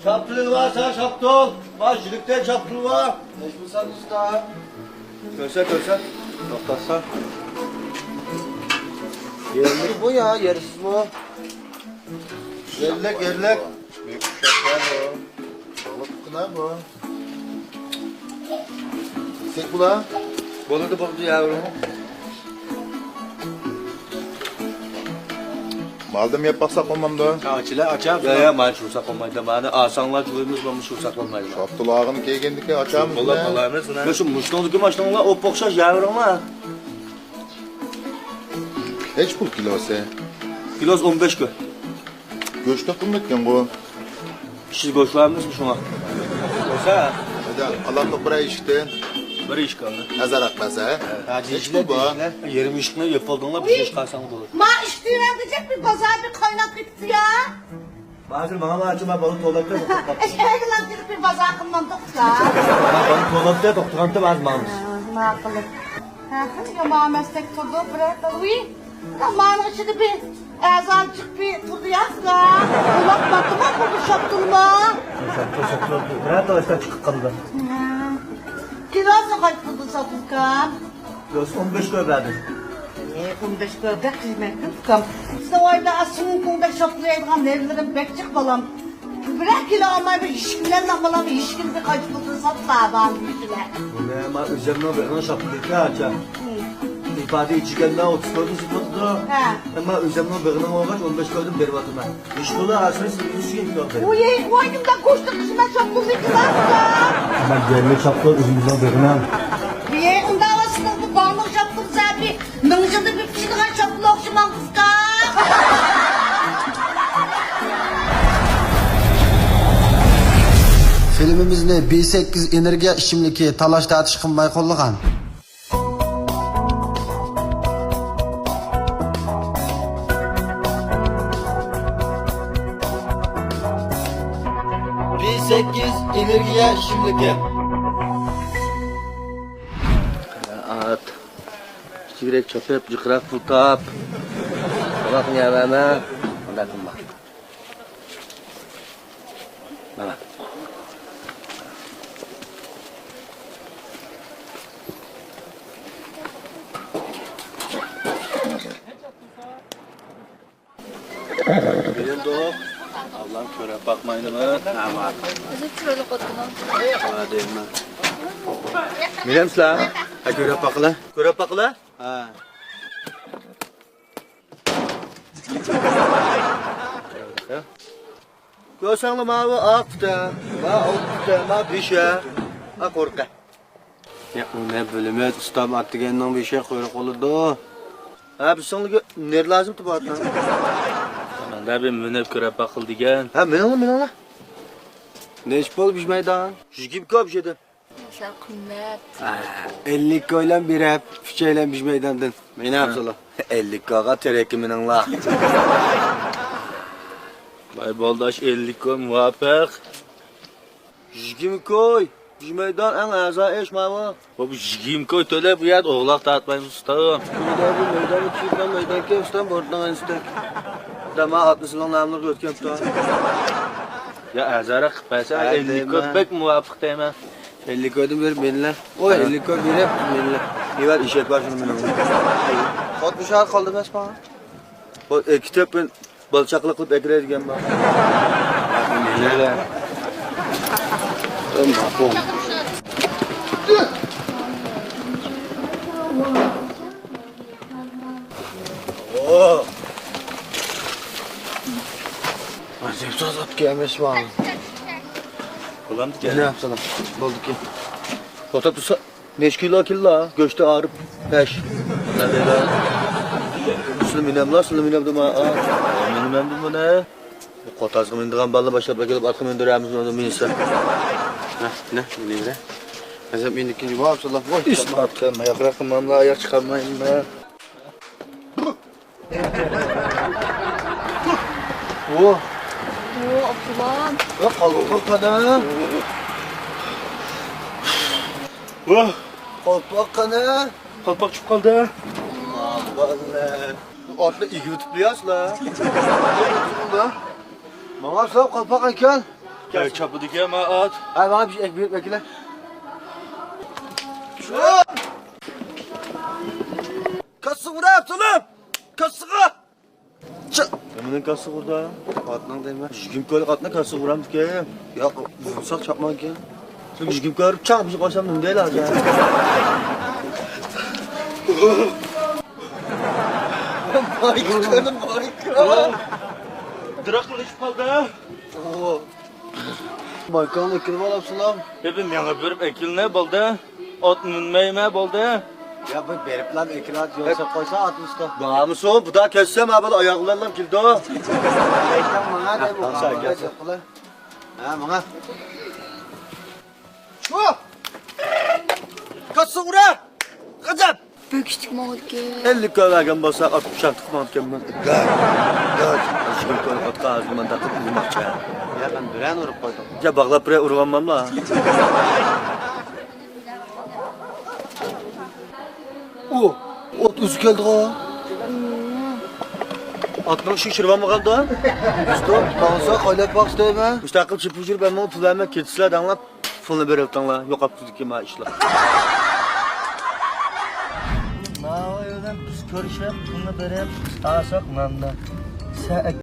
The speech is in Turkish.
Çaptılığı varsa çaptıl. Başlıkta çaptıl var. Mecbursan usta. Görse. Noktasa. Yerlik bu ya, yersiz bu. Yerlek. Büyük uşaklar bu. Balık kına bu. Sek bu la. Balıdı yavrum. Maldım yapmaksak olmam da. Açam. Ya man şursak olmaydı bana. Asanlar çoğumuz olmuş şursak olmaydı. Şaptılı ağını keygendiki açamız. Vallahi kalarınız ne? Şu muştonlu ki maçtonla o pokşaş yavrum ha. Hiç pul kilosu. Kiloz 15 kö. Göç takılmışken bu. Siz göçlerimiz mi şuna? Göçe. Hadi Allah'ın buraya işte. Bir iş kaldı. Nazar atmasa. Hiç bu bu. Yerim işine yapıldığında bir şey kalsan olur. Ma iştiren diyecek bir pazar bir kaynak bitti ya. Bazı bana acıma balık dolapta Eşeğe lan girip bir pazar kılmam doksa. balık dolapta doktorantı var mı? Ne yapalım? Ya ma meslek turdu bırak da uy. Aman içinde bir ezancık bir turdu yazga. Kulak bakıma kurdu şaptırma. Bırak da işte çıkıp kaldı. Kilosu kaç turdu satılkan? Kiloz 15 kö verdi. 15 gördük kıymetli tukam. İşte o evde asının kumda şaplayaydıgan evlerim bekçik balam. Bir kilo almayı bir işkilen balam işkin bir kaç turdu satladan yüzüne. Ne ama üzerine bir şaplık ya aça. İfade içikenler 30 gördüm sıfatı. Ama üzerine bir olmuş 15 gördüm beri batıma. İş dolu aslında siz şey gördüm. Uy, oyunumda koştu kızıma şaplık yıkılarsa. Ama yerine çaplı üzümüzden birine. Bir onda havasının bu bağlı şaplık zaten mıncıdı bir pişirgen şaplık okşaman kızka. Filmimizni B8 energiya ishimligi talash tartish qilmay qo'llagan. B8 energiya ishimligi. At. Kichikroq chopib, jiqroq pul top. Bak nyavana. Bunday qilma. Mana. Benim doğuk. Allah'ım köre bakmayın mı? Tamam. Bizim şöyle kodumu. Hadi mi? Bilemsizlar? Ha köre bakla. Köre bakla? Ha. Görsenle mavi akta, ma bişe, korka. Ya o ne bölümü ustam attıgenden bir şey kuyruk olurdu. Ha biz sana ne lazım ki bu attan? Bana bir münep köre bakıl digen. Ha men ala. Ne iş bol bişmeydan? Şişkim köp şeydi. Sen kıymet. 50 koylan bir hep fişeyle bişmeydandın. Men yapsala. 50 kağa terekimin anla. Bay Baldaş 50 koy muvaffak. Şişkim koy. Bişmeydan en aza eş mava. Bu şişkim koy töle bu yad oğlak tartmayın ustam. Bu da bu meydanı çiğden meydan ke ustam bordan istek. Dama 60 yılın namını götken tutan. Ya azara kıpaysa 50 koy pek muvaffak değmem. 50 koydum ver benimle. O 50 koy bir hep benimle. İyi var işet var şunu benimle. 60 ağır kaldı bes bana. Bu kitap ben balçakla kılıp ekre edeceğim bana. Neyle? Tamam. Oh. Acayip sazat gelmiş var. Ulan ne yapsana? Oldu ki. Fotoğraf tutsa 5 kilo göçte ağrıp 5. Ne dedi? Sülüminem duma. Benim bu ne? Bu kotasını indiren balı başa bakıp arkama indiremiz onu minse. Ne? Ne? Mesela bir ikinci var Allah. Vay ismat kalma ayak rakımamla ayak çıkarmayın mı? Oh. Oo Abdullah. Ya kalk. Vah! Kalk kana. Kalk çık kaldı. Vallahi. Atla iyi tutuyoruz la. Bana sağ kalpak iken Gel çapı dikeme at. Ay bana bir şey ek bekle. Kası vurak oğlum. Kası. Kimin kası burada? Atlan deme. Jigim koy atla kası vuram ki. Ya vursak çapmak ki. Sen jigim koy çap bir şey koysam ne değil ha. Michael'ım Michael. Drakla iş kaldı. Michael'ın ekini var apsılam. Hepim yana bir ekil ne buldu? Ot minmeyme buldu. Ya bu berip lan ekini at yoksa koysa atmışta. Namusun bu da kessem abi ayaklarım kildi o. Ekten bana da bu. Tamam, sen gel. Ha bana. Şu. Kası vurak. Kızım. Böküştük mü oldu ki? 50 kövergen basa at kuşak tıkmam kemmez. Gel. Jigim koy at kağızımdan takıp vurmakça. Ya ben düren vurup koydum. Ya bağla buraya urvanmam la. Ot üzü geldi ha. Atın şişirvan mı kaldı? Üstü bağırsa kaylet bak isteyme. Müstakil çıpıcır ben bunu pulverme ketisiyle danlap. Fonu berip danla. Yok aptızı kema işler. Ne var öyle biz görüşelim, bunu berip, stasak nanda. Sen